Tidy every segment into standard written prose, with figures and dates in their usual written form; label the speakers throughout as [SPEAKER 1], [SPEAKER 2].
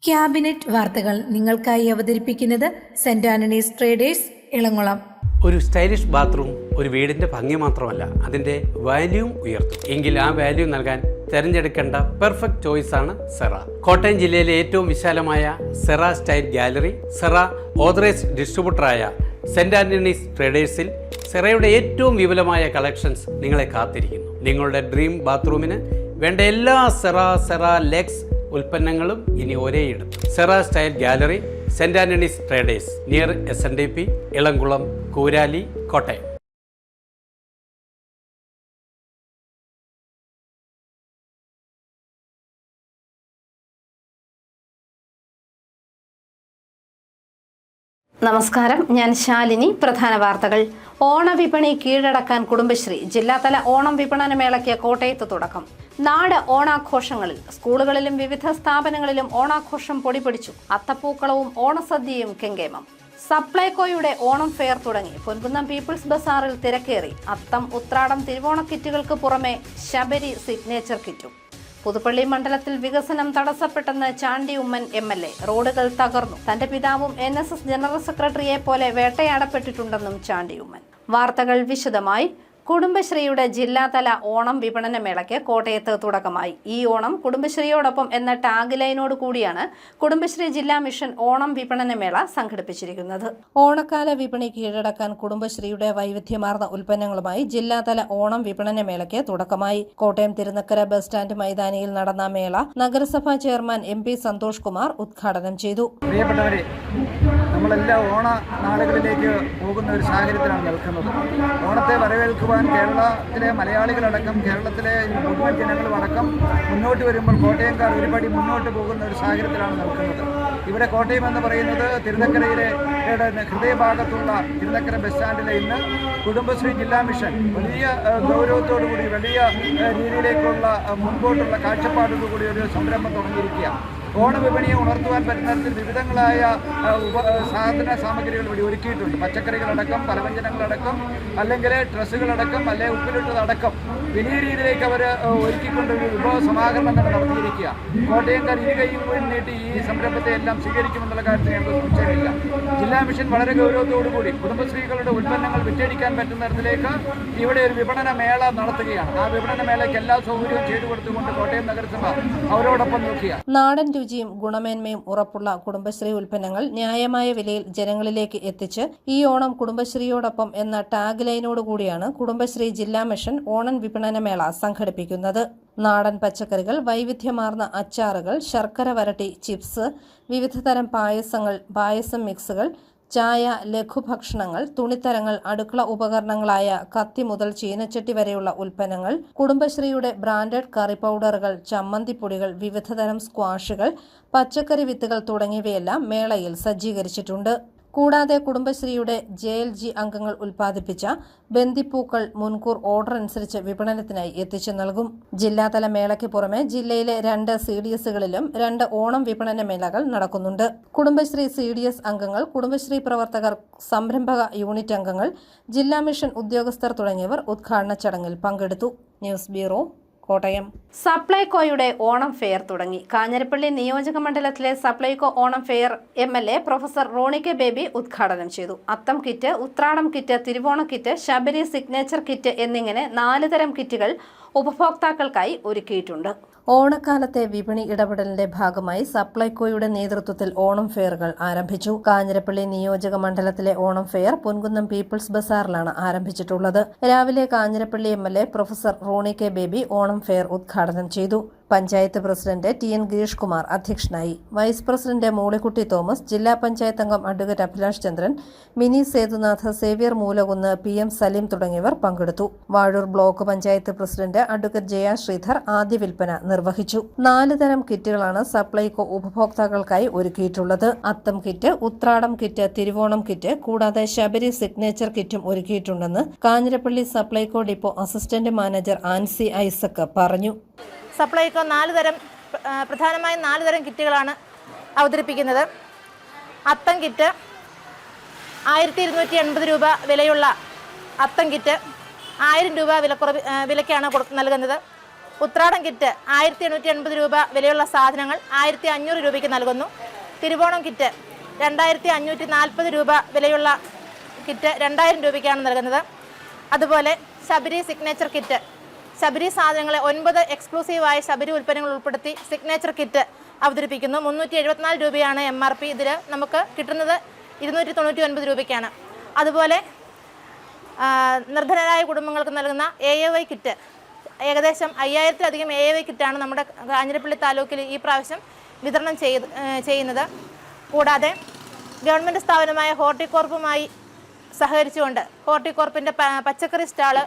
[SPEAKER 1] Cabinet വാർത്തകൾ നിങ്ങൾക്കായി അവതരിപ്പിക്കുന്നത് സെന്റ് ആന്റണീസ് ട്രേഡേഴ്സ് ഇളംകുളം.
[SPEAKER 2] ഒരു സ്റ്റൈലിഷ് ബാത്റൂം ഒരു വീടിൻ്റെ ഭംഗി മാത്രമല്ല, അതിൻ്റെ വാല്യൂം ഉയർത്തും. എങ്കിൽ ആ വാല്യൂ നൽകാൻ തിരഞ്ഞെടുക്കേണ്ട പെർഫെക്റ്റ് ചോയ്സാണ് സെറ. കോട്ടയം ജില്ലയിലെ ഏറ്റവും വിശാലമായ Cera style gallery, Cera authorised ഡിസ്ട്രിബ്യൂട്ടറായ സെന്റ് ആന്റണീസ് ട്രേഡേഴ്സിൽ സെറയുടെ ഏറ്റവും വിപുലമായ കളക്ഷൻസ് നിങ്ങളെ കാത്തിരിക്കുന്നു. നിങ്ങളുടെ ഡ്രീം ബാത്റൂമിന് വേണ്ട എല്ലാ സെറ ലെക്സ് ഉൽപ്പന്നങ്ങളും ഇനി ഒരേയിടത്ത്. Cera style gallery, saint Antony's traders, near SNDP, Elamkulam, Koorali, Kottayam.
[SPEAKER 3] നമസ്കാരം, ഞാൻ ശാലിനി. പ്രധാന വാർത്തകൾ. ഓണവിപണി കീഴടക്കാൻ കുടുംബശ്രീ. ജില്ലാതല ഓണം വിപണന മേളയ്ക്ക് കോട്ടയത്ത് തുടക്കം. നാട് ഓണാഘോഷങ്ങളിൽ. സ്കൂളുകളിലും വിവിധ സ്ഥാപനങ്ങളിലും ഓണാഘോഷം പൊടിപിടിച്ചു. അത്തപ്പൂക്കളവും ഓണസദ്യയും കെങ്കേമം. സപ്ലൈകോയുടെ ഓണം ഫെയർ തുടങ്ങി. പൊൻകുന്നം പീപ്പിൾസ് ബസാറിൽ തിരക്കേറി. അത്തം, ഉത്രാടം, തിരുവോണ കിറ്റുകൾക്ക് പുറമെ ശബരി സിഗ്നേച്ചർ കിറ്റും. പുതുപ്പള്ളി മണ്ഡലത്തിൽ വികസനം തടസ്സപ്പെട്ടെന്ന് ചാണ്ടി ഉമ്മൻ MLA. റോഡുകൾ തകർന്നു. തന്റെ പിതാവും NSS ജനറൽ സെക്രട്ടറിയെ പോലെ വേട്ടയാടപ്പെട്ടിട്ടുണ്ടെന്നും ചാണ്ടി ഉമ്മൻ. വാർത്തകൾ വിശദമായി. കുടുംബശ്രീയുടെ ജില്ലാതല ഓണം വിപണന മേളയ്ക്ക് കോട്ടയത്ത് തുടക്കമായി. ഈ ഓണം കുടുംബശ്രീയോടൊപ്പം എന്ന ടാഗ് ലൈനോട് കൂടിയാണ് കുടുംബശ്രീ ജില്ലാ മിഷൻ ഓണം വിപണന മേള സംഘടിപ്പിച്ചിരിക്കുന്നത്. ഓണക്കാല വിപണി കീഴടക്കാൻ കുടുംബശ്രീയുടെ വൈവിധ്യമാർന്ന ഉൽപ്പന്നങ്ങളുമായി ജില്ലാതല ഓണം വിപണന മേളയ്ക്ക് തുടക്കമായി. കോട്ടയം തിരുനക്കര ബസ് സ്റ്റാൻഡ് മൈതാനിയിൽ നടന്ന മേള നഗരസഭാ ചെയർമാൻ MP സന്തോഷ് കുമാർ ഉദ്ഘാടനം ചെയ്തു.
[SPEAKER 4] പ്രിയപ്പെട്ടവരെ, നമ്മളെല്ലാം ഓണ നാളുകളിലേക്ക് പോകുന്ന ഒരു സാഹചര്യത്തിലാണ് നിൽക്കുന്നത്. ഓണത്തെ വരവേൽക്കുവാൻ കേരളത്തിലെ മലയാളികളടക്കം കേരളത്തിലെ മുഴുവൻ ജനങ്ങളും അടക്കം മുന്നോട്ട് വരുമ്പോൾ കോട്ടയംകാർ ഒരുപടി മുന്നോട്ട് പോകുന്ന ഒരു സാഹചര്യത്തിലാണ് നിൽക്കുന്നത്. ഇവിടെ കോട്ടയം എന്ന് പറയുന്നത് തിരുനക്കരയിലെ ഹൃദയഭാഗത്തുള്ള തിരുനക്കര ബസ് സ്റ്റാൻഡിലെ ഇന്ന് കുടുംബശ്രീ ജില്ലാ മിഷൻ വലിയ ഗൗരവത്തോടുകൂടി വലിയ രീതിയിലേക്കുള്ള മുൻപോട്ടുള്ള കാഴ്ചപ്പാടോടുകൂടി ഒരു സംരംഭം തുടങ്ങിയിരിക്കുകയാണ്. ഓണവിപണിയെ ഉണർത്തുവാൻ പറ്റുന്ന തരത്തിൽ വിവിധങ്ങളായ സാധന സാമഗ്രികൾ ഇവിടെ ഒരുക്കിയിട്ടുണ്ട്. പച്ചക്കറികളടക്കം, പലവ്യഞ്ജനങ്ങളടക്കം, അല്ലെങ്കിൽ ഡ്രസ്സുകളടക്കം, അല്ലെങ്കിൽ ഉപ്പിലിട്ടതടക്കം വലിയ രീതിയിലേക്ക് അവർ ഒരുക്കിക്കൊണ്ട് ഒരു വിഭവ സമാഹരണം തന്നെ നടത്തിയിരിക്കുക. കോട്ടയംകാർ ഇരുകൈയും നീട്ടി ഈ സംരംഭത്തെ എല്ലാം സ്വീകരിക്കുമെന്നുള്ള കാര്യത്തിൽ ഞങ്ങൾക്ക് സംശയമില്ല. ജില്ലാ മിഷൻ വളരെ ഗൗരവത്തോടുകൂടി കുടുംബശ്രീകളുടെ ഉൽപ്പന്നങ്ങൾ വിറ്റഴിക്കാൻ പറ്റുന്ന തരത്തിലേക്ക് ഇവിടെ ഒരു വിപണന മേള നടത്തുകയാണ്. ആ വിപണന മേളയ്ക്ക് എല്ലാ സൗകര്യവും ചെയ്തു കൊടുത്തുകൊണ്ട് കോട്ടയം നഗരസഭ അവരോടൊപ്പം നോക്കിയാണ്.
[SPEAKER 3] നാടൻ രുചിയും ഗുണമേന്മയും ഉറപ്പുള്ള കുടുംബശ്രീ ഉൽപ്പന്നങ്ങൾ ന്യായമായ വിലയിൽ ജനങ്ങളിലേക്ക് എത്തിച്ച് ഈ ഓണം കുടുംബശ്രീയോടൊപ്പം എന്ന ടാഗ് ലൈനോടുകൂടിയാണ് കുടുംബശ്രീ ജില്ലാ മിഷൻ ഓണം വിപണന മേള സംഘടിപ്പിക്കുന്നത്. നാടൻ പച്ചക്കറികൾ, വൈവിധ്യമാർന്ന അച്ചാറുകൾ, ശർക്കര വരട്ടി, ചിപ്സ്, വിവിധതരം പായസം മിക്സുകൾ, ചായ, ലഘുഭക്ഷണങ്ങൾ, തുണിത്തരങ്ങൾ, അടുക്കള ഉപകരണങ്ങളായ കത്തി മുതൽ ചീനച്ചട്ടി വരെയുള്ള ഉൽപ്പന്നങ്ങൾ, കുടുംബശ്രീയുടെ ബ്രാൻഡഡ് കറി പൗഡറുകൾ, ചമ്മന്തിപ്പൊടികൾ, വിവിധതരം സ്ക്വാഷുകൾ, പച്ചക്കറി വിത്തുകൾ തുടങ്ങിയവയെല്ലാം മേളയിൽ സജ്ജീകരിച്ചിട്ടുണ്ട്. കൂടാതെ കുടുംബശ്രീയുടെ JLG അംഗങ്ങൾ ഉൽപ്പാദിപ്പിച്ച ബന്ദിപ്പൂക്കൾ മുൻകൂർ ഓർഡർ അനുസരിച്ച് വിപണനത്തിനായി എത്തിച്ചു നൽകും. ജില്ലാതല മേളയ്ക്ക് പുറമെ ജില്ലയിലെ 2 CDSകളിലും 2 ഓണം വിപണന മേളകൾ നടക്കുന്നുണ്ട്. കുടുംബശ്രീ CDS അംഗങ്ങൾ, കുടുംബശ്രീ പ്രവർത്തകർ, സംരംഭക യൂണിറ്റ് അംഗങ്ങൾ, ജില്ലാ മിഷൻ ഉദ്യോഗസ്ഥർ തുടങ്ങിയവർ ഉദ്ഘാടന ചടങ്ങിൽ പങ്കെടുത്തു. News bureau, Kottayam. സപ്ലൈകോയുടെ ഓണം ഫെയർ തുടങ്ങി. കാഞ്ഞിരപ്പള്ളി നിയോജക മണ്ഡലത്തിലെ Supplyco Onam fair MLA professor Roni K Baby ഉദ്ഘാടനം ചെയ്തു. Atham kit, Uthradam kit, Thiruvona kit, Sabari signature kit എന്നിങ്ങനെ 4 തരം കിറ്റുകൾ ഉപഭോക്താക്കൾക്കായി ഒരുക്കിയിട്ടുണ്ട്. ഓണക്കാലത്തെ വിപണി ഇടപെടലിന്റെ ഭാഗമായി സപ്ലൈകോയുടെ നേതൃത്വത്തിൽ ഓണം ഫെയറുകൾ ആരംഭിച്ചു. കാഞ്ഞിരപ്പള്ളി നിയോജക മണ്ഡലത്തിലെ ഓണം ഫെയർ പൊൻകുന്നം പീപ്പിൾസ് ബസാറിലാണ് ആരംഭിച്ചിട്ടുള്ളത്. രാവിലെ Kanjirappally MLA professor Roni K Baby Onam fair ഉദ്ഘാടനം ചെയ്തു. പഞ്ചായത്ത് പ്രസിഡന്റ് TN ഗിരീഷ് കുമാർ അധ്യക്ഷനായി. വൈസ് പ്രസിഡന്റ് മോളിക്കുട്ടി തോമസ്, ജില്ലാ പഞ്ചായത്ത് അംഗം advocate Abhilash Chandran, Mini Sethunath, Xavier Moolakunnu, PM Saleem തുടങ്ങിയവർ പങ്കെടുത്തു. Vazhoor block panchayat president advocate Jaya Sreedhar ആദ്യ വിൽപ്പന നിർവഹിച്ചു. 4 തരം കിറ്റുകളാണ് സപ്ലൈകോ ഉപഭോക്താക്കൾക്കായി ഒരുക്കിയിട്ടുള്ളത്. Atham kit, Uthradam kit, Thiruvonam kit കൂടാതെ ശബരി സിഗ്നേച്ചർ കിറ്റും ഒരുക്കിയിട്ടുണ്ടെന്ന് Kanjirappally Supplyco depot assistant manager Ancy Isaac പറഞ്ഞു.
[SPEAKER 5] സപ്ലൈകോ പ്രധാനമായും 4 തരം കിറ്റുകളാണ് അവതരിപ്പിക്കുന്നത്. അത്തം കിറ്റ് 1280 രൂപ വിലയുള്ള അത്തം കിറ്റ് 1000 രൂപ വിലക്കാണ് നൽകുന്നത്. ഉത്രാടം കിറ്റ് 1880 രൂപ വിലയുള്ള സാധനങ്ങൾ 1500 രൂപയ്ക്ക് നൽകുന്നു. തിരുവോണം കിറ്റ് 2540 രൂപ വിലയുള്ള കിറ്റ് 2000 രൂപയ്ക്കാണ് നൽകുന്നത്. അതുപോലെ ശബരി സിഗ്നേച്ചർ കിറ്റ്, ശബരി സാധനങ്ങളെ 9 എക്സ്ക്ലൂസീവായ ശബരി ഉൽപ്പന്നങ്ങൾ ഉൾപ്പെടുത്തി സിഗ്നേച്ചർ കിറ്റ് അവതരിപ്പിക്കുന്നു. 374 രൂപയാണ് MRP. ഇതിൽ നമുക്ക് കിട്ടുന്നത് 299 രൂപയ്ക്കാണ്. അതുപോലെ നിർധനരായ കുടുംബങ്ങൾക്ക് നൽകുന്ന AAY കിറ്റ്, ഏകദേശം 5000-ലധികം AAY കിറ്റാണ് നമ്മുടെ കാഞ്ഞിരപ്പള്ളി താലൂക്കിൽ ഈ പ്രാവശ്യം വിതരണം ചെയ്യുന്നത്. കൂടാതെ ഗവൺമെൻറ് സ്ഥാപനമായ ഹോർട്ടികോർപ്പുമായി സഹകരിച്ചുകൊണ്ട് ഹോർട്ടികോർപ്പിൻ്റെ പച്ചക്കറി സ്റ്റാള്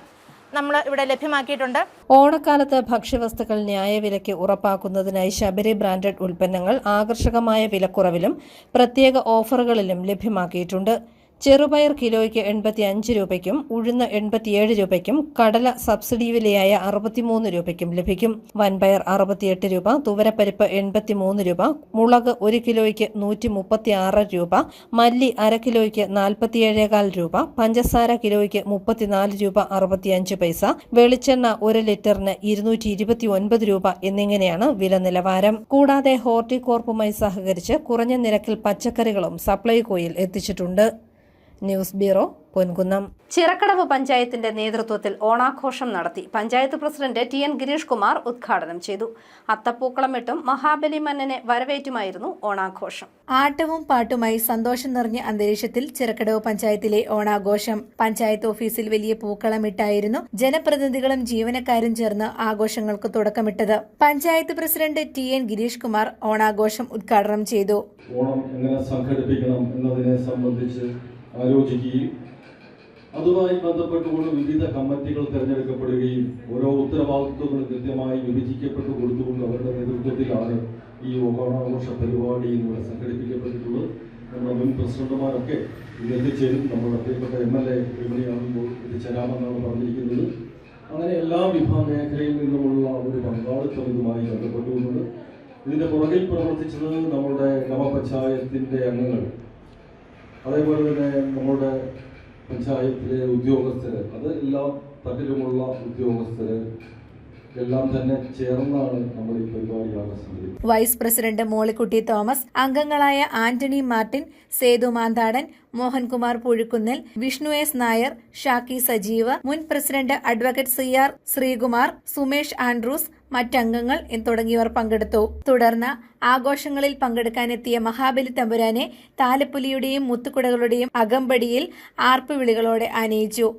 [SPEAKER 5] നമ്മൾ ഇവിടെ ലഭ്യമാക്കിയിട്ടുണ്ട്.
[SPEAKER 3] ഓണക്കാലത്ത് ഭക്ഷ്യവസ്തുക്കൾ ന്യായവിലയ്ക്ക് ഉറപ്പാക്കുന്നതിനായി ശബരി ബ്രാൻഡഡ് ഉൽപ്പന്നങ്ങൾ ആകർഷകമായ വിലക്കുറവിലും പ്രത്യേക ഓഫറുകളിലും ലഭ്യമാക്കിയിട്ടുണ്ട്. ചെറുപയർ കിലോയ്ക്ക് 85 രൂപയ്ക്കും ഉഴുന്ന് 87 രൂപയ്ക്കും കടല സബ്സിഡി വിലയായ 63 രൂപയ്ക്കും ലഭിക്കും. വൻപയർ 68 രൂപ, തുവരപ്പരിപ്പ് 83 രൂപ, മുളക് 1 കിലോയ്ക്ക് 136 രൂപ, മല്ലി അര കിലോയ്ക്ക് 47,4 രൂപ, പഞ്ചസാര കിലോയ്ക്ക് 34 രൂപ 65 പൈസ, വെളിച്ചെണ്ണ 1 ലിറ്ററിന് 229 രൂപ എന്നിങ്ങനെയാണ് വില നിലവാരം. കൂടാതെ ഹോർട്ടികോർപ്പുമായി സഹകരിച്ച് കുറഞ്ഞ നിരക്കിൽ പച്ചക്കറികളും സപ്ലൈകോയിൽ എത്തിച്ചിട്ടുണ്ട്. News bureau, Ponkunnam. ചിറക്കടവ് പഞ്ചായത്തിന്റെ നേതൃത്വത്തിൽ ഓണാഘോഷം നടത്തി. പഞ്ചായത്ത് പ്രസിഡന്റ് TN ഗിരീഷ് കുമാർ ഉദ്ഘാടനം ചെയ്തു. അത്തപ്പൂക്കളമിട്ടും മഹാബലി മന്നനെ വരവേറ്റുമായിരുന്നു ഓണാഘോഷം.
[SPEAKER 1] ആട്ടവും പാട്ടുമായി സന്തോഷം നിറഞ്ഞ അന്തരീക്ഷത്തിൽ ചിറക്കടവ് പഞ്ചായത്തിലെ ഓണാഘോഷം. പഞ്ചായത്ത് ഓഫീസിൽ വലിയ പൂക്കളമിട്ടായിരുന്നു ജനപ്രതിനിധികളും ജീവനക്കാരും ചേർന്ന് ആഘോഷങ്ങൾക്ക് തുടക്കമിട്ടത്. പഞ്ചായത്ത് പ്രസിഡന്റ് TN ഗിരീഷ് കുമാർ ഓണാഘോഷം ഉദ്ഘാടനം ചെയ്തു.
[SPEAKER 6] ഓണം എങ്ങനെ സംഘടിപ്പിക്കണം എന്നതിനെ സംബന്ധിച്ച് ആലോചിക്കുകയും അതുമായി ബന്ധപ്പെട്ടുകൊണ്ട് വിവിധ കമ്മിറ്റികൾ തിരഞ്ഞെടുക്കപ്പെടുകയും ഓരോ ഉത്തരവാദിത്വങ്ങൾ കൃത്യമായി വിഭജിക്കപ്പെട്ടു കൊടുത്തുകൊണ്ട് അവരുടെ നേതൃത്വത്തിലാണ് ഈ ഓണാഘോഷ പരിപാടി ഇവിടെ സംഘടിപ്പിക്കപ്പെട്ടിട്ടുള്ളത്. നമ്മുടെ മുൻ പ്രസിഡന്റുമാരൊക്കെ ഇത് എത്തിച്ചേരും. നമ്മുടെ പ്രിയപ്പെട്ട MLA എവിടെയാകുമ്പോൾ എത്തിച്ചേരാമെന്നാണ് പറഞ്ഞിരിക്കുന്നത്. അങ്ങനെ എല്ലാ വിഭാഗ മേഖലയിൽ നിന്നുമുള്ള ഒരു പങ്കാളിത്തം ഇതുമായി ബന്ധപ്പെട്ടുകൊണ്ട് ഇതിന്റെ പുറകിൽ പ്രവർത്തിച്ചത് നമ്മുടെ ഗ്രാമപഞ്ചായത്തിന്റെ അംഗങ്ങൾ, അതേപോലെ തന്നെ നമ്മുടെ പഞ്ചായത്തിലെ ഉദ്യോഗസ്ഥര്, അത് എല്ലാ തട്ടിലുമുള്ള ഉദ്യോഗസ്ഥര് എല്ലാം തന്നെ ചേർന്നാണ് നമ്മൾ ഈ പരിപാടി ആഘോഷിക്കുന്നത്.
[SPEAKER 1] വൈസ് പ്രസിഡന്റ് മോളിക്കുട്ടി തോമസ്, അംഗങ്ങളായ Antony Martin, Sethu Manthadan, Mohankumar Puzhukkunnel, Vishnu S Nair, Shaki Sajeev, മുൻ president advocate CR Sreekumar, Sumesh Andrews, മറ്റംഗങ്ങൾ തുടങ്ങിയവർ പങ്കെടുത്തു. തുടർന്ന് ആഘോഷങ്ങളിൽ പങ്കെടുക്കാനെത്തിയ മഹാബലി തമ്പുരാനെ താലപ്പൊലിയുടെയും മുത്തുകുടകളുടെയും അകമ്പടിയിൽ ആർപ്പുവിളികളോടെ ആനയിച്ചു.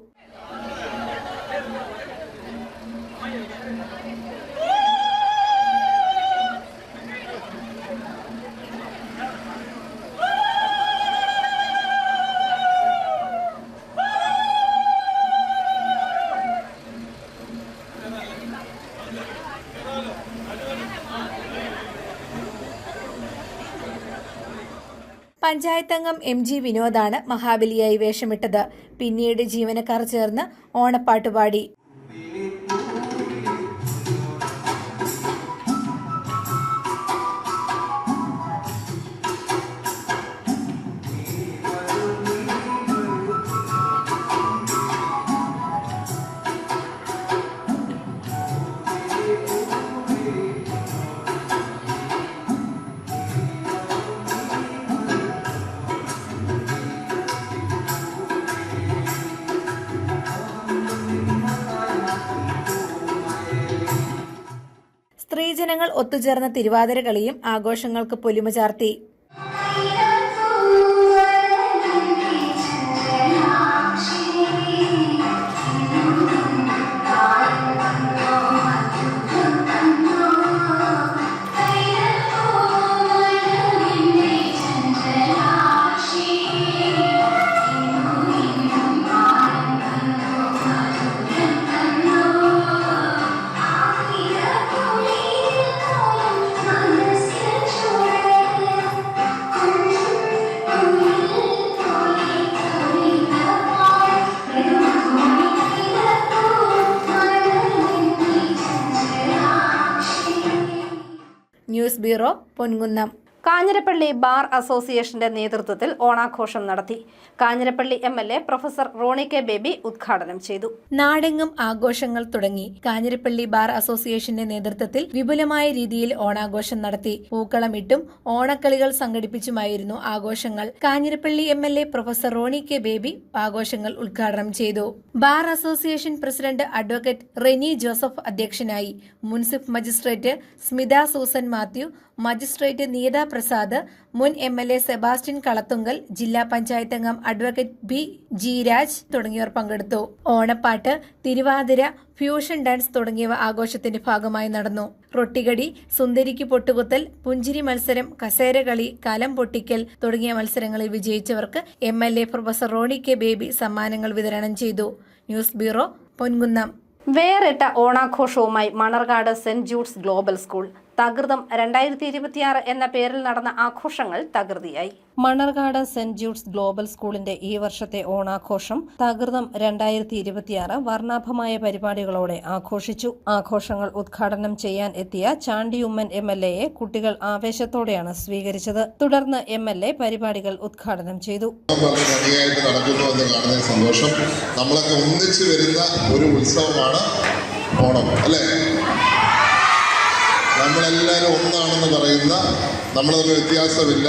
[SPEAKER 1] പഞ്ചായത്ത് അംഗം MG വിനോദാണ് മഹാബലിയായി വേഷമിട്ടത്. പിന്നീട് ജീവനക്കാർ ചേർന്ന് ഓണപ്പാട്ടുപാടി. സ്ത്രീജനങ്ങൾ ഒത്തുചേർന്ന തിരുവാതിര കളിയും ആഘോഷങ്ങൾക്ക് പൊലിമ ചാർത്തി. News bureau, Ponkunnam.
[SPEAKER 3] Kanjirappally bar അസോസിയേഷന്റെ നേതൃത്വത്തിൽ ഓണാഘോഷം നടത്തി. Kanjirappally MLA professor Roni K Baby ഉദ്ഘാടനം ചെയ്തു.
[SPEAKER 1] നാടെങ്ങും ആഘോഷങ്ങൾ തുടങ്ങി. കാഞ്ഞിരപ്പള്ളി ബാർ അസോസിയേഷന്റെ നേതൃത്വത്തിൽ വിപുലമായ രീതിയിൽ ഓണാഘോഷം നടത്തി. പൂക്കളമിട്ടും ഓണക്കളികൾ സംഘടിപ്പിച്ചുമായിരുന്നു ആഘോഷങ്ങൾ. Kanjirappally MLA professor Roni K Baby ആഘോഷങ്ങൾ ഉദ്ഘാടനം ചെയ്തു. Bar association president advocate Reni Joseph അധ്യക്ഷനായി. Munsiff magistrate Smitha Susan Mathew, magistrate Neetha Prasad, മുൻ MLA സെബാസ്റ്റ്യൻ കളത്തുങ്കൽ, ജില്ലാ പഞ്ചായത്ത് അംഗം അഡ്വക്കേറ്റ് B.G. രാജ് തുടങ്ങിയവർ പങ്കെടുത്തു. ഓണപ്പാട്ട്, തിരുവാതിര, ഫ്യൂഷൻ ഡാൻസ് തുടങ്ങിയവ ആഘോഷത്തിന്റെ ഭാഗമായി നടന്നു. റൊട്ടികടി, സുന്ദരിക്ക് പൊട്ടുകുത്തൽ, പുഞ്ചിരി മത്സരം, കസേരകളി, കലം പൊട്ടിക്കൽ തുടങ്ങിയ മത്സരങ്ങളിൽ വിജയിച്ചവർക്ക് MLA professor Roni K Baby സമ്മാനങ്ങൾ വിതരണം ചെയ്തു. News bureau, Ponkunnam.
[SPEAKER 3] വേറിട്ട ഓണാഘോഷവുമായി Manarcad saint Jude's global school. Thakritham 2026 എന്ന പേരിൽ നടന്ന ആഘോഷങ്ങൾ തകൃതിയായി. മണർകാട് സെന്റ് ജൂഡ്സ് ഗ്ലോബൽ സ്കൂളിന്റെ ഈ വർഷത്തെ ഓണാഘോഷം തകൃതം 2026 വർണ്ണാഭമായ പരിപാടികളോടെ ആഘോഷിച്ചു. ആഘോഷങ്ങൾ ഉദ്ഘാടനം ചെയ്യാൻ എത്തിയ ചാണ്ടിയുമ്മൻ MLAയെ കുട്ടികൾ ആവേശത്തോടെയാണ് സ്വീകരിച്ചത്. തുടർന്ന് MLA പരിപാടികൾ ഉദ്ഘാടനം ചെയ്തു.
[SPEAKER 7] സന്തോഷം. നമ്മളൊക്കെ ഒന്നിച്ചു വരുന്ന ഒരു ഉത്സവമാണ് ഓണം, അല്ലേ? നമ്മളെല്ലാവരും ഒന്നാണെന്ന് പറയുന്ന, നമ്മൾ തമ്മിൽ വ്യത്യാസമില്ല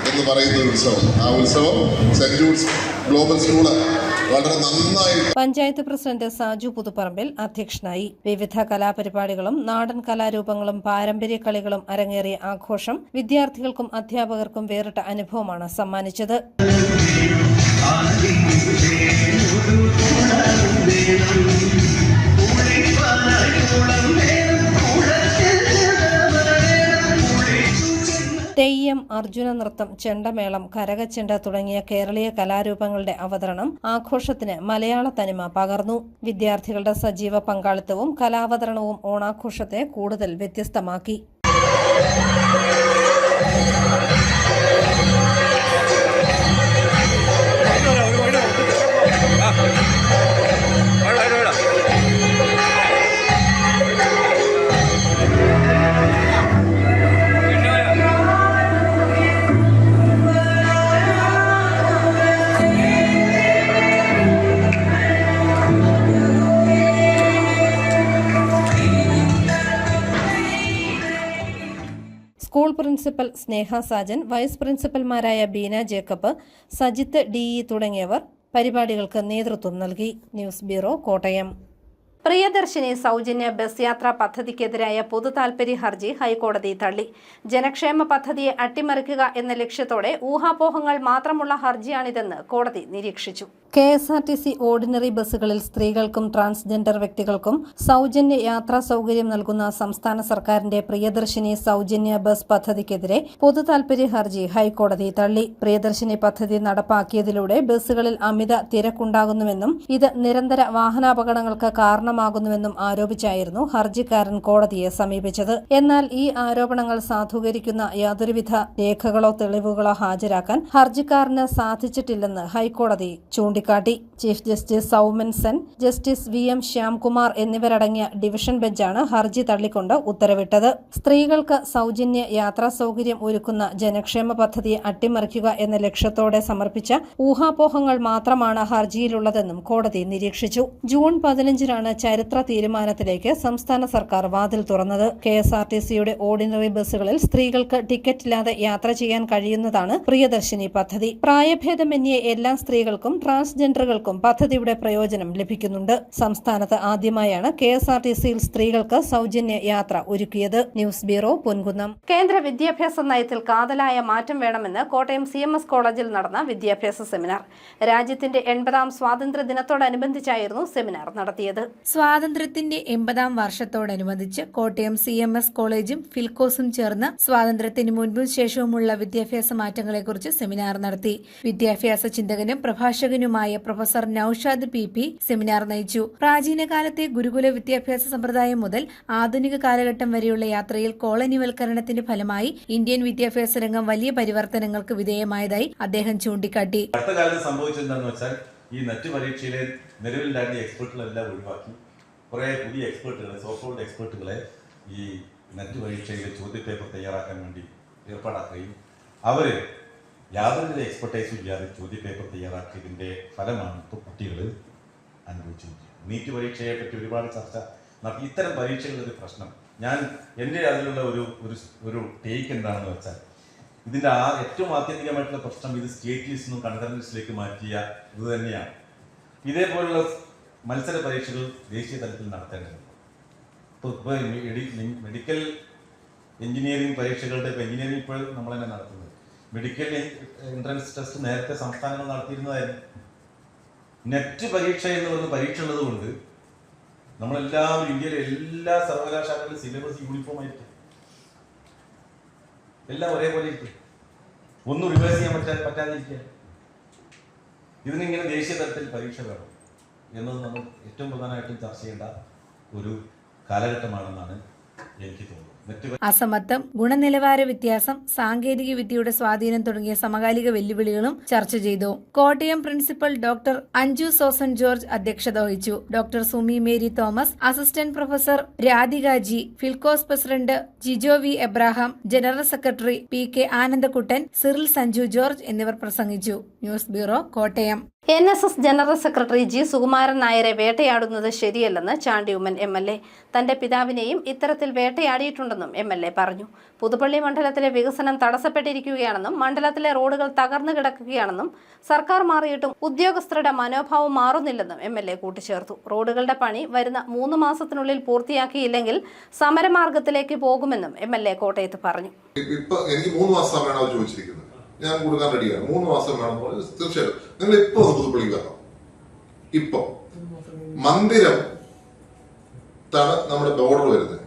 [SPEAKER 7] എന്ന് പറയുന്ന ഒരു ഉത്സവം. ആ ഉത്സവം സെന്റ് ജൂഡ്സ് ഗ്ലോബൽ സ്കൂള് വളരെ നന്നായി.
[SPEAKER 3] പഞ്ചായത്ത് പ്രസിഡന്റ് സാജു പുതുപ്പറമ്പിൽ അധ്യക്ഷനായി. വിവിധ കലാപരിപാടികളും നാടൻ കലാരൂപങ്ങളും പാരമ്പര്യ കളികളും അരങ്ങേറിയ ആഘോഷം വിദ്യാർത്ഥികൾക്കും അധ്യാപകർക്കും വേറിട്ട അനുഭവമാണ് സമ്മാനിച്ചത്. തെയ്യം, അർജുന നൃത്തം, ചെണ്ടമേളം, കരകച്ചെണ്ട തുടങ്ങിയ കേരളീയ കലാരൂപങ്ങളുടെ അവതരണം ആഘോഷത്തിന് മലയാള തനിമ പകർന്നു. വിദ്യാർത്ഥികളുടെ സജീവ പങ്കാളിത്തവും കലാവതരണവും ഓണാഘോഷത്തെ കൂടുതൽ വ്യത്യസ്തമാക്കി. School principal Sneha Sajan, vice പ്രിൻസിപ്പൽമാരായ ബീന ജേക്കബ്, സജിത്ത് DE തുടങ്ങിയവർ പരിപാടികൾക്ക് നേതൃത്വം നൽകി. News bureau, Kottayam. പ്രിയദർശിനി സൗജന്യ ബസ് യാത്രാ പദ്ധതിക്കെതിരായ പൊതുതാൽപര്യ ഹർജി ഹൈക്കോടതി തള്ളി. ജനക്ഷേമ പദ്ധതിയെ അട്ടിമറിക്കുക എന്ന ലക്ഷ്യത്തോടെ ഊഹാപോഹങ്ങൾ മാത്രമുള്ള ഹർജിയാണിതെന്ന് കോടതി നിരീക്ഷിച്ചു. KSRTC ഓർഡിനറി ബസ്സുകളിൽ സ്ത്രീകൾക്കും ട്രാൻസ്ജെൻഡർ വ്യക്തികൾക്കും സൗജന്യ യാത്രാ സൗകര്യം നൽകുന്ന സംസ്ഥാന സർക്കാരിന്റെ പ്രിയദർശിനി സൗജന്യ ബസ് പദ്ധതിക്കെതിരെ പൊതുതാൽപര്യ ഹർജി ഹൈക്കോടതി തള്ളി. പ്രിയദർശിനി പദ്ധതി നടപ്പാക്കിയതിലൂടെ ബസ്സുകളിൽ അമിത തിരക്കുണ്ടാകുന്നുവെന്നും ഇത് നിരന്തര വാഹനാപകടങ്ങൾക്ക് കാരണമാകുന്നുവെന്നും ആരോപിച്ചായിരുന്നു ഹർജിക്കാരൻ കോടതിയെ സമീപിച്ചത്. എന്നാൽ ഈ ആരോപണങ്ങൾ സാധൂകരിക്കുന്ന യാതൊരുവിധ രേഖകളോ തെളിവുകളോ ഹാജരാക്കാൻ ഹർജിക്കാരന് സാധിച്ചിട്ടില്ലെന്ന് ഹൈക്കോടതി ചൂണ്ടിക്കാട്ടി. Chief justice Soumen Sen, justice VM Shyamkumar എന്നിവരടങ്ങിയ ഡിവിഷൻ ബെഞ്ചാണ് ഹർജി തള്ളിക്കൊണ്ട് ഉത്തരവിട്ടത്. സ്ത്രീകൾക്ക് സൗജന്യ യാത്രാ സൗകര്യം ഒരുക്കുന്ന ജനക്ഷേമ പദ്ധതിയെ അട്ടിമറിക്കുക എന്ന ലക്ഷ്യത്തോടെ സമർപ്പിച്ച ഊഹാപോഹങ്ങൾ മാത്രമാണ് ഹർജിയിലുള്ളതെന്നും കോടതി നിരീക്ഷിച്ചു. ജൂൺ 15-നാണ് ചരിത്ര തീരുമാനത്തിലേക്ക് സംസ്ഥാന സർക്കാർ വാതിൽ തുറന്നത്. KSRTCയുടെ ഓർഡിനറി ബസ്സുകളിൽ സ്ത്രീകൾക്ക് ടിക്കറ്റില്ലാതെ യാത്ര ചെയ്യാൻ കഴിയുന്നതാണ് പ്രിയദർശിനി പദ്ധതി. പ്രായഭേദമന്യേ എല്ലാ സ്ത്രീകൾക്കും ട്രാൻസ്ജെൻഡറുകൾക്കും പദ്ധതിയുടെ പ്രയോജനം ലഭിക്കുന്നുണ്ട്. സംസ്ഥാനത്ത് ആദ്യമായാണ് KSRTCയിൽ സ്ത്രീകൾക്ക് സൗജന്യ യാത്ര ഒരുക്കിയത്. News bureau, Ponkunnam. കേന്ദ്ര വിദ്യാഭ്യാസ നയത്തിൽ കാതലായ മാറ്റം വേണമെന്ന് കോട്ടയം CMS കോളേജിൽ നടന്ന വിദ്യാഭ്യാസ സെമിനാർ. രാജ്യത്തിന്റെ 80ാം സ്വാതന്ത്ര്യ ദിനത്തോടനുബന്ധിച്ചായിരുന്നു സെമിനാർ നടത്തിയത്.
[SPEAKER 1] സ്വാതന്ത്ര്യത്തിന്റെ 80ാം വർഷത്തോടനുബന്ധിച്ച് കോട്ടയം CMS കോളേജും ഫിൽക്കോസും ചേർന്ന് സ്വാതന്ത്ര്യത്തിന് മുൻപും ശേഷവുമുള്ള വിദ്യാഭ്യാസ മാറ്റങ്ങളെക്കുറിച്ച് സെമിനാർ നടത്തി. വിദ്യാഭ്യാസ ചിന്തകനും പ്രഭാഷകനുമായ പ്രൊഫസർ നൌഷാദ് PP സെമിനാർ നയിച്ചു. പ്രാചീന കാലത്തെ ഗുരുകുല വിദ്യാഭ്യാസ സമ്പ്രദായം മുതൽ ആധുനിക കാലഘട്ടം വരെയുള്ള യാത്രയിൽ കോളനിവൽക്കരണത്തിന്റെ ഫലമായി ഇന്ത്യൻ വിദ്യാഭ്യാസ രംഗം വലിയ പരിവർത്തനങ്ങൾക്ക് വിധേയമായതായി അദ്ദേഹം ചൂണ്ടിക്കാട്ടി.
[SPEAKER 8] അടുത്തകാലത്ത് സംഭവിച്ചതെന്താണെന്ന് വെച്ചാൽ ഈ നെറ്റ് പരീക്ഷയിലെ നിലവിലുണ്ടായിരുന്ന എക്സ്പെർട്ടുകളെല്ലാം ഒഴിവാക്കി കുറേ പുതിയ എക്സ്പെർട്ടുകളെ, സോഫ്റ്റ്വെയർ എക്സ്പെർട്ടുകളെ ഈ നെറ്റ് പരീക്ഷയിലെ ചോദ്യപേപ്പർ തയ്യാറാക്കാൻ വേണ്ടി ഏർപ്പാടാക്കുകയും അവർ യാതൊരു എക്സ്പെർട്ടൈസും ഇല്ലാതെ ചോദ്യപേപ്പർ തയ്യാറാക്കിയതിൻ്റെ ഫലമാണ് ഇപ്പോൾ കുട്ടികൾ അനുഭവിച്ചിരിക്കുന്നത്. നീറ്റ് പരീക്ഷയെ പറ്റി ഒരുപാട് ചർച്ച നടത്തി. ഇത്തരം പരീക്ഷകളുടെ ഒരു പ്രശ്നം എൻ്റെ അതിലുള്ള ഒരു ടേക്ക് എന്താണെന്ന് വെച്ചാൽ, ഇതിൻ്റെ ഏറ്റവും ആത്യന്തികമായിട്ടുള്ള പ്രശ്നം ഇത് സ്റ്റേറ്റ് ലിസ്റ്റിൽ നിന്നും കൺകറന്റ് ലിസ്റ്റിലേക്ക് മാറ്റിയ ഇത് തന്നെയാണ്. ഇതേപോലുള്ള മത്സര പരീക്ഷകൾ ദേശീയ തലത്തിൽ നടത്തേണ്ടതുണ്ട്. ഇപ്പോൾ മെഡിക്കൽ എഞ്ചിനീയറിംഗ് പരീക്ഷകളുടെ എഞ്ചിനീയറിംഗ് ഇപ്പോൾ നമ്മൾ തന്നെ നടത്തുന്നത്. മെഡിക്കൽ എൻട്രൻസ് ടെസ്റ്റ് നേരത്തെ സംസ്ഥാനങ്ങൾ നടത്തിയിരുന്നതായിരുന്നു. നെറ്റ് പരീക്ഷ എന്ന് പറയുന്ന പരീക്ഷ ഉള്ളത് കൊണ്ട് നമ്മളെല്ലാവരും ഇന്ത്യയിലെ എല്ലാ സർവകലാശാലകളിലും സിലബസ് യൂണിഫോം ആയിരിക്കും, എല്ലാം ഒരേപോലെ ഇരിക്കും, ഒന്നും റിവേഴ്സ് ചെയ്യാൻ പറ്റാതിരിക്കുക. ഇതിനിങ്ങനെ ദേശീയ തലത്തിൽ പരീക്ഷ വേണം എന്നത് നമ്മൾ ഏറ്റവും പ്രധാനമായിട്ടും ചർച്ച ചെയ്യേണ്ട ഒരു കാലഘട്ടമാണെന്നാണ് എനിക്ക് തോന്നുന്നത്.
[SPEAKER 1] അസമത്വം, ഗുണനിലവാര വ്യത്യാസം, സാങ്കേതിക വിദ്യയുടെ സ്വാധീനം തുടങ്ങിയ സമകാലിക വെല്ലുവിളികളും ചർച്ച ചെയ്തു. Kottayam principal doctor Anju Sosan George അധ്യക്ഷത വഹിച്ചു. Doctor Sumi Mary Thomas, assistant professor Radhika G, Filcos president Jijo V Abraham, general secretary PK Anandakkuttan, Cyril Sanju George എന്നിവർ പ്രസംഗിച്ചു. News bureau, Kottayam.
[SPEAKER 3] NSS general secretary G. Sukumaran നായരെ വേട്ടയാടുന്നത് ശരിയല്ലെന്ന് ചാണ്ടി ഉമ്മൻ MLA. തന്റെ പിതാവിനെയും ഇത്തരത്തിൽ വേട്ടയാടിയിട്ടുണ്ടെന്നും MLA പറഞ്ഞു. പുതുപ്പള്ളി മണ്ഡലത്തിലെ വികസനം തടസ്സപ്പെട്ടിരിക്കുകയാണെന്നും മണ്ഡലത്തിലെ റോഡുകൾ തകർന്നു കിടക്കുകയാണെന്നും സർക്കാർ മാറിയിട്ടും ഉദ്യോഗസ്ഥരുടെ മനോഭാവം മാറുന്നില്ലെന്നും MLA കൂട്ടിച്ചേർത്തു. റോഡുകളുടെ പണി വരുന്ന 3 മാസത്തിനുള്ളിൽ പൂർത്തിയാക്കിയില്ലെങ്കിൽ സമരമാർഗത്തിലേക്ക് പോകുമെന്നും MLA കോട്ടയത്ത് പറഞ്ഞു.
[SPEAKER 7] എനിക്ക് 3 മാസമാണ് ചോദിച്ചിരിക്കുന്നത്. ഞാൻ കൊടുക്കാൻ റെഡിയാണ്. 3 മാസം വേണം. തീർച്ചയായിട്ടും നിങ്ങൾ ഇപ്പൊ പുതുപ്പള്ളി വരണം. ഇപ്പൊ മന്ദിരം നമ്മുടെ ബോർഡർ വരുന്നത്.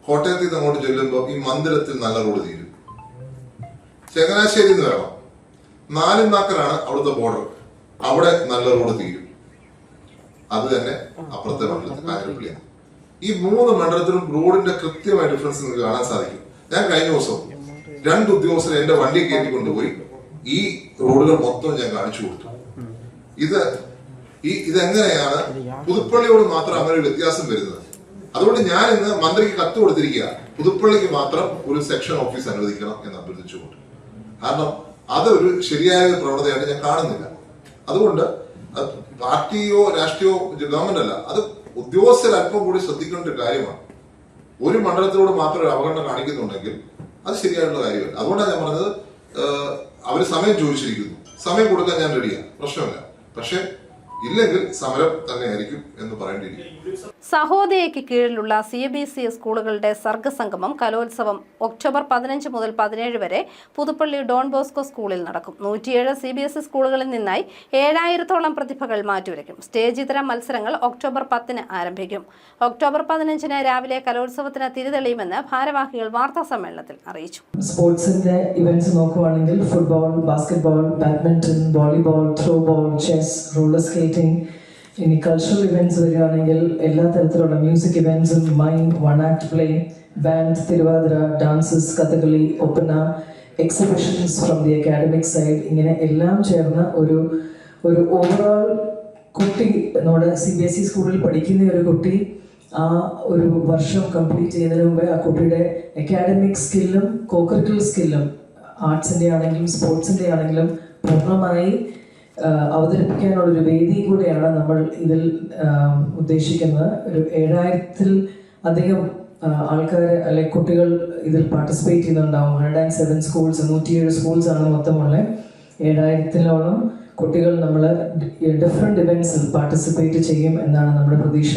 [SPEAKER 7] കോട്ടയത്തിൽ നിന്ന് അങ്ങോട്ട് ചെല്ലുമ്പോൾ ഈ മന്ദിരത്തിൽ നല്ല റോഡ് തീരും. ചങ്ങനാശ്ശേരി നിന്ന് വേണം. 4 നാക്കലാണ് അവിടുത്തെ ബോർഡർ. അവിടെ നല്ല റോഡ് തീരും. അത് തന്നെ അപ്പുറത്തെ മണ്ഡലത്തിൽ കാഞ്ഞിരപ്പള്ളിയാണ്. ഈ 3 മണ്ഡലത്തിലും റോഡിന്റെ കൃത്യമായ ഡിഫറൻസ് നിങ്ങൾക്ക് കാണാൻ സാധിക്കും. ഞാൻ കഴിഞ്ഞ ദിവസം 2 ഉദ്യോഗസ്ഥരെ എന്റെ വണ്ടി കയറ്റി കൊണ്ടുപോയി ഈ റോഡുകൾ മൊത്തം ഞാൻ കാണിച്ചു കൊടുത്തു. ഇതെങ്ങനെയാണ് പുതുപ്പള്ളിയോട് മാത്രം അങ്ങനെ ഒരു വ്യത്യാസം വരുന്നത്? അതുകൊണ്ട് ഞാൻ ഇന്ന് മന്ത്രിക്ക് കത്ത് കൊടുത്തിരിക്കുക, പുതുപ്പള്ളിക്ക് മാത്രം ഒരു സെക്ഷൻ ഓഫീസ് അനുവദിക്കണം എന്ന് അഭ്യർത്ഥിച്ചുകൊണ്ട്. കാരണം അതൊരു ശരിയായ പ്രവണതയായിട്ട് ഞാൻ കാണുന്നില്ല. അതുകൊണ്ട് പാർട്ടിയോ രാഷ്ട്രീയോ ഗവൺമെന്റ് അല്ല, അത് ഉദ്യോഗസ്ഥർ അല്പം കൂടി ശ്രദ്ധിക്കേണ്ട ഒരു കാര്യമാണ്. ഒരു മണ്ഡലത്തിനോട് മാത്രം ഒരു അവഗണന കാണിക്കുന്നുണ്ടെങ്കിൽ അത് ശരിയായിട്ടുള്ള കാര്യമല്ല. അതുകൊണ്ടാണ് ഞാൻ പറഞ്ഞത്, അവർ സമയം ചോദിച്ചിരിക്കുന്നു, സമയം കൊടുക്കാൻ ഞാൻ റെഡിയാണ്, പ്രശ്നമില്ല. പക്ഷെ ഇല്ലെങ്കിൽ സമരം തന്നെയായിരിക്കും എന്ന് പറയേണ്ടിയിരിക്കും.
[SPEAKER 3] സഹോദയയ്ക്ക് കീഴിലുള്ള CBSE സ്കൂളുകളുടെ സർഗസംഗമം കലോത്സവം ഒക്ടോബർ 15 മുതൽ 17 വരെ പുതുപ്പള്ളി ഡോൺ ബോസ്കോ സ്കൂളിൽ നടക്കും. 107 CBSE സ്കൂളുകളിൽ നിന്നായി 7000-ഓളം പ്രതിഭകൾ മാറ്റുരയ്ക്കും. സ്റ്റേജ് ഇതര മത്സരങ്ങൾ ഒക്ടോബർ 10 ആരംഭിക്കും. ഒക്ടോബർ 15 രാവിലെ കലോത്സവത്തിന് തിരിതെളിയുമെന്ന് ഭാരവാഹികൾ വാർത്താ സമ്മേളനത്തിൽ അറിയിച്ചു.
[SPEAKER 9] സ്പോർട്സിന്റെ ഇവന്റ്സ് നോക്കുവാണെങ്കിൽ football, basketball, badminton, volleyball, throw ball, chess, roller skating, ഇനി കൾച്ചറൽ ഇവന്റ്സ് വരികയാണെങ്കിൽ എല്ലാ തരത്തിലുള്ള മ്യൂസിക് ഇവന്റ്സും, mime, 1 act play, band, Thiruvathira, dances, Kathakali, Oppana, exhibitions from the academic side, ഇങ്ങനെ എല്ലാം ചേർന്ന ഒരു ഓവറോൾ കുട്ടി, നമ്മുടെ CBSE സ്കൂളിൽ പഠിക്കുന്ന ഒരു കുട്ടി ആ ഒരു വർഷം കംപ്ലീറ്റ് ചെയ്യുന്നതിന് മുമ്പേ ആ കുട്ടിയുടെ അക്കാഡമിക് സ്കില്ലും കോകരിക്കുലർ സ്കില്ലും ആർട്സിൻ്റെ ആണെങ്കിലും സ്പോർട്സിൻ്റെ ആണെങ്കിലും പൂർണ്ണമായി അവതരിപ്പിക്കാനുള്ളൊരു വേദി കൂടെയാണ് നമ്മൾ ഇതിൽ ഉദ്ദേശിക്കുന്നത്. ഒരു 7000-ൽ അധികം ആൾക്കാർ അല്ലെങ്കിൽ കുട്ടികൾ ഇതിൽ പാർട്ടിസിപ്പേറ്റ് ചെയ്യുന്നുണ്ടാവും. 107 സ്കൂൾസ്, 107 സ്കൂൾസാണ് മൊത്തമുള്ള. 7000-ഓളം കുട്ടികൾ നമ്മൾ ഡിഫറെന്റ് ഇവന്റ്സിൽ പാർട്ടിസിപ്പേറ്റ് ചെയ്യും എന്നാണ് നമ്മുടെ പ്രതീക്ഷ.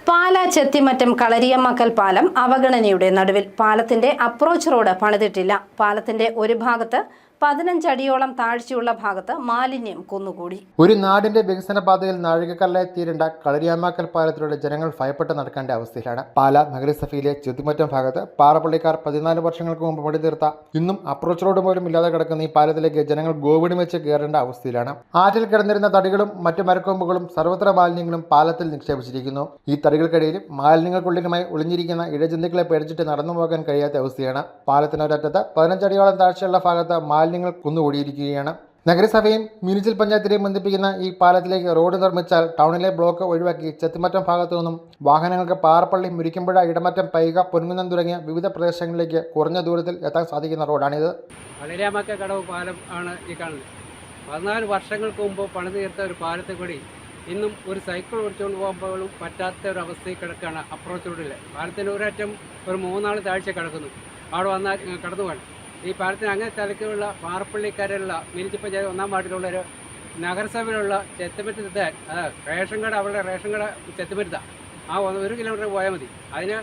[SPEAKER 3] പാലാ ചെത്തിമറ്റം കളരിയമ്മക്കൽ പാലം അവഗണനയുടെ നടുവിൽ. പാലത്തിന്റെ അപ്രോച്ച് റോഡ് പണിതിട്ടില്ല. പാലത്തിന്റെ ഒരു ഭാഗത്ത് 15 അടിയോളം താഴ്ചയുള്ള ഭാഗത്ത് മാലിന്യം കുന്നുകൂടി.
[SPEAKER 10] ഒരു നാടിന്റെ വികസന പാതയിൽ നാഴികക്കല്ലായി തീരേണ്ട കളരിയാമാക്കൽ പാലത്തിലൂടെ ജനങ്ങൾ ഭയപ്പെട്ട് നടക്കേണ്ട അവസ്ഥയിലാണ്. പാലാ നഗരസഭയിലെ ചെത്തിമറ്റം ഭാഗത്ത് പാറപ്പള്ളിക്കാർ 14 വർഷങ്ങൾക്ക് മുമ്പ് പണിതീർത്ത ഇന്നും അപ്രോച്ച് റോഡ് പോലും ഇല്ലാതെ കിടക്കുന്ന ഈ പാലത്തിലേക്ക് ജനങ്ങൾ ഗോവിടി വെച്ച് കയറേണ്ട അവസ്ഥയിലാണ്. ആറ്റിൽ കിടന്നിരുന്ന തടികളും മറ്റു മരക്കൊമ്പുകളും സർവ്വത്ര മാലിന്യങ്ങളും പാലത്തിൽ നിക്ഷേപിച്ചിരിക്കുന്നു. ഈ തടികൾക്കിടയിലും മാലിന്യങ്ങൾക്കുള്ളിലുമായി ഒളിഞ്ഞിരിക്കുന്ന ഇഴജന്തുക്കളെ പേടിച്ചിട്ട് നടന്നു പോകാൻ കഴിയാത്ത അവസ്ഥയാണ്. പാലത്തിനൊരറ്റത്ത് 15 അടിയോളം താഴ്ചയുള്ള ഭാഗത്ത് മാലിന്യങ്ങൾ കുന്നുകൂടിയിരിക്കുകയാണ്. നഗരസഭയും മ്യൂണിസിപ്പൽ പഞ്ചായത്തിനെയും ബന്ധിപ്പിക്കുന്ന ഈ പാലത്തിലേക്ക് റോഡ് നിർമ്മിച്ചാൽ ടൗണിലെ ബ്ലോക്ക് ഒഴിവാക്കി ചെത്തിമറ്റം ഭാഗത്തു നിന്നും വാഹനങ്ങൾക്ക് പാറപ്പള്ളി, മുരിക്കുമ്പുഴ, ഇടമറ്റം, പൈക, പൊൻകുന്നം തുടങ്ങിയ വിവിധ പ്രദേശങ്ങളിലേക്ക് കുറഞ്ഞ ദൂരത്തിൽ എത്താൻ സാധിക്കുന്ന റോഡാണിത്.
[SPEAKER 2] കളരിയാമക്ക കടവ് പാലം ആണ് ഈ കാണുന്നത്. 14 വർഷങ്ങൾക്ക് മുമ്പ് പണി തീർത്ത ഒരു പാലത്തെ കൂടി ഇന്നും ഒരു സൈക്കിൾ ഓടിച്ചുകൊണ്ട് പോകുമ്പോഴും പറ്റാത്ത ഒരു അവസ്ഥയിൽ കിടക്കുകയാണ്. അപ്രോച്ച് റോഡിൽ പാലത്തിന് ഒരറ്റം ഒരു 3-4 താഴ്ച കിടക്കുന്നു. അവിടെ വന്നാൽ കടന്നു വേണം. ഈ പാലത്തിന് അങ്ങനെ തലക്കുള്ള പാറപ്പള്ളിക്കാരുള്ള മ്യൂണിസിപ്പൽ പഞ്ചായത്ത് 1-ാം വാർഡിലുള്ള നഗരസഭയിലുള്ള ചെത്തുമറ്റെത്താൻ റേഷൻ കട, അവരുടെ റേഷൻ കട ചെത്തുമരുത്താണ്. ആ 1 കിലോമീറ്റർ പോയാൽ മതി. അതിന്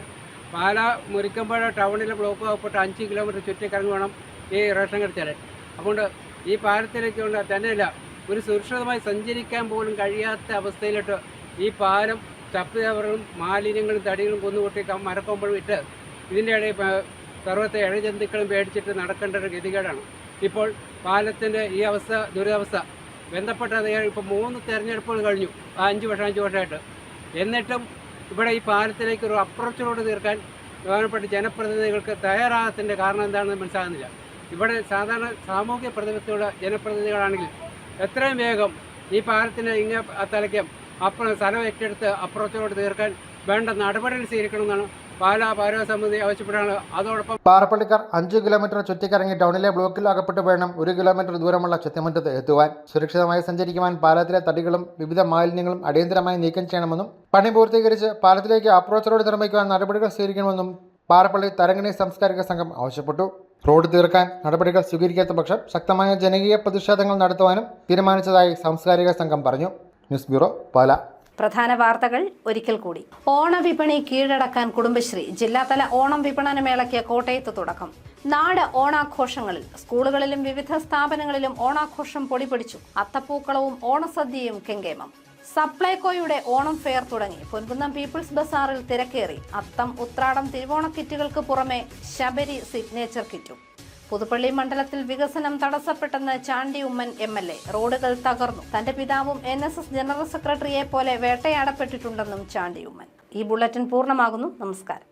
[SPEAKER 2] പാല മുരിക്കുമ്പുഴ ടൗണിലെ ബ്ലോക്ക് ആകപ്പെട്ട് 5 കിലോമീറ്റർ ചുറ്റിക്കറങ്ങി വേണം ഈ റേഷൻ കട ചേരാൻ. അതുകൊണ്ട് ഈ പാലത്തിലേക്കുള്ള തന്നെയല്ല, ഒരു സുരക്ഷിതമായി സഞ്ചരിക്കാൻ പോലും കഴിയാത്ത അവസ്ഥയിലിട്ട് ഈ പാലം ചപ്പുചവറും മാലിന്യങ്ങളും തടികളും കൊന്നുകൂട്ടി മരക്കൊമ്പഴും ഇട്ട് ഇതിൻ്റെ ഇടയിൽ സർവത്തെ ഇഴജന്തുക്കളും പേടിച്ചിട്ട് നടക്കേണ്ട ഒരു ഗതികേടാണ്. ഇപ്പോൾ പാലത്തിൻ്റെ ഈ അവസ്ഥ, ദുരിതാവസ്ഥ ബന്ധപ്പെട്ട ഇപ്പോൾ 3 തെരഞ്ഞെടുപ്പുകൾ കഴിഞ്ഞു, 5 വർഷമായിട്ട്. എന്നിട്ടും ഇവിടെ ഈ പാലത്തിലേക്ക് ഒരു അപ്രോച്ച് റോഡ് തീർക്കാൻ പ്രധാനപ്പെട്ട ജനപ്രതിനിധികൾക്ക് തയ്യാറാകത്തിൻ്റെ കാരണം എന്താണെന്ന് മനസ്സിലാകുന്നില്ല. ഇവിടെ സാധാരണ സാമൂഹ്യ പ്രതിബദ്ധതയുള്ള ജനപ്രതിനിധികളാണെങ്കിൽ എത്രയും വേഗം ഈ പാലത്തിന് തലയ്ക്കും സ്ഥലം ഏറ്റെടുത്ത് അപ്രോച്ച് റോഡ് തീർക്കാൻ വേണ്ട നടപടികൾ സ്വീകരിക്കണമെന്നാണ് പാലാ പാലക സമിതി ആവശ്യപ്പെട്ടാണ്. അതോടൊപ്പം
[SPEAKER 10] പാറപ്പള്ളിക്കാർ 5 കിലോമീറ്റർ ചുറ്റിക്കറങ്ങി ടൗണിലെ ബ്ലോക്കിൽ അകപ്പെട്ട് വേണം 1 കിലോമീറ്റർ ദൂരമുള്ള ചെത്തിമറ്റത്ത് എത്തുവാൻ. സുരക്ഷിതമായി സഞ്ചരിക്കുവാൻ പാലത്തിലെ തടികളും വിവിധ മാലിന്യങ്ങളും അടിയന്തരമായി നീക്കം ചെയ്യണമെന്നും പണി പൂർത്തീകരിച്ച് പാലത്തിലേക്ക് അപ്രോച്ച് റോഡ് നിർമ്മിക്കുവാൻ നടപടികൾ സ്വീകരിക്കണമെന്നും പാറപ്പള്ളി തരങ്ങിണി സാംസ്കാരിക സംഘം ആവശ്യപ്പെട്ടു. റോഡ് തീർക്കാൻ നടപടികൾ സ്വീകരിക്കാത്ത പക്ഷം ശക്തമായ ജനകീയ പ്രതിഷേധങ്ങൾ നടത്തുവാനും തീരുമാനിച്ചതായി സാംസ്കാരിക സംഘം പറഞ്ഞു. News bureau, Pala.
[SPEAKER 3] പ്രധാന വാർത്തകൾ ഒരിക്കൽ കൂടി. ഓണവിപണി കീഴടക്കാൻ കുടുംബശ്രീ. ജില്ലാതല ഓണം വിപണന മേളയ്ക്ക് കോട്ടയത്ത് തുടക്കം. നാട് ഓണാഘോഷങ്ങളിൽ. സ്കൂളുകളിലും വിവിധ സ്ഥാപനങ്ങളിലും ഓണാഘോഷം പൊടിപിടിച്ചു. അത്തപ്പൂക്കളവും ഓണസദ്യയും കെങ്കേമം. സപ്ലൈകോയുടെ ഓണം ഫെയർ തുടങ്ങി. പൊൻകുന്നം പീപ്പിൾസ് ബസാറിൽ തിരക്കേറി. അത്തം, ഉത്രാടം, തിരുവോണ കിറ്റുകൾക്ക് പുറമെ ശബരി സിഗ്നേച്ചർ കിറ്റും. പുതുപ്പള്ളി മണ്ഡലത്തിൽ വികസനം തടസ്സപ്പെട്ടെന്ന് ചാണ്ടി ഉമ്മൻ MLA. റോഡുകൾ തകർന്നു. തന്റെ പിതാവും NSS ജനറൽ സെക്രട്ടറിയെ പോലെ വേട്ടയാടപ്പെട്ടിട്ടുണ്ടെന്നും ചാണ്ടി ഉമ്മൻ. ഈ ബുള്ളറ്റിൻ പൂർണ്ണമാകുന്നു. നമസ്കാരം.